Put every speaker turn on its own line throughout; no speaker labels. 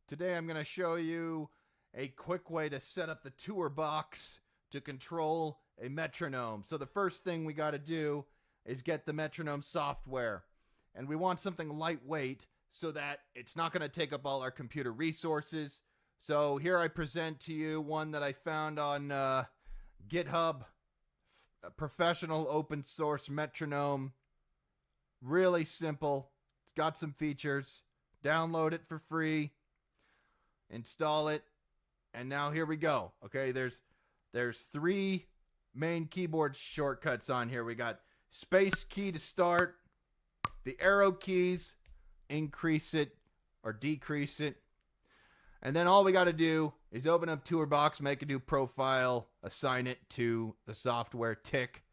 Today I'm going to show you a quick way to set up the TourBox to control a metronome. So the first thing we got to do is get the metronome software. And we want something lightweight so that it's not going to take up all our computer resources. So here I present to you one that I found on GitHub, a professional open source metronome. Really simple. It's got some features. Download it for free. Install it, and now here we go. Okay, there's three main keyboard shortcuts on here. We got space key to start, the arrow keys, increase it or decrease it, and then all we got to do is open up TourBox, make a new profile, assign it to the software tick,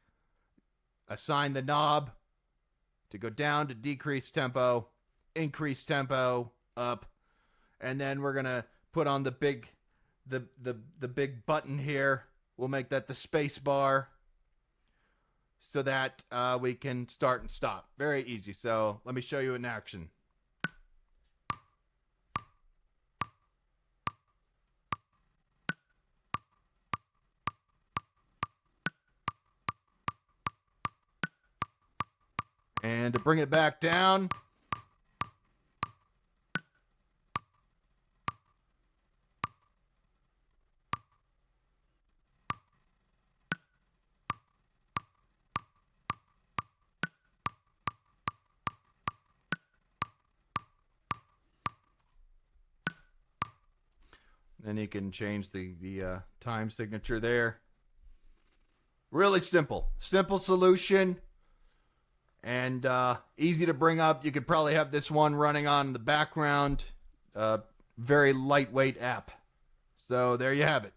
assign the knob to go down to decrease tempo, increase tempo, up. And then we're gonna put on the big button here. We'll make that the space bar so that we can start and stop. Very easy. So let me show you in action. And to bring it back down, then you can change the time signature there. Really simple. Simple solution. And easy to bring up. You could probably have this one running on the background. Very lightweight app. So there you have it.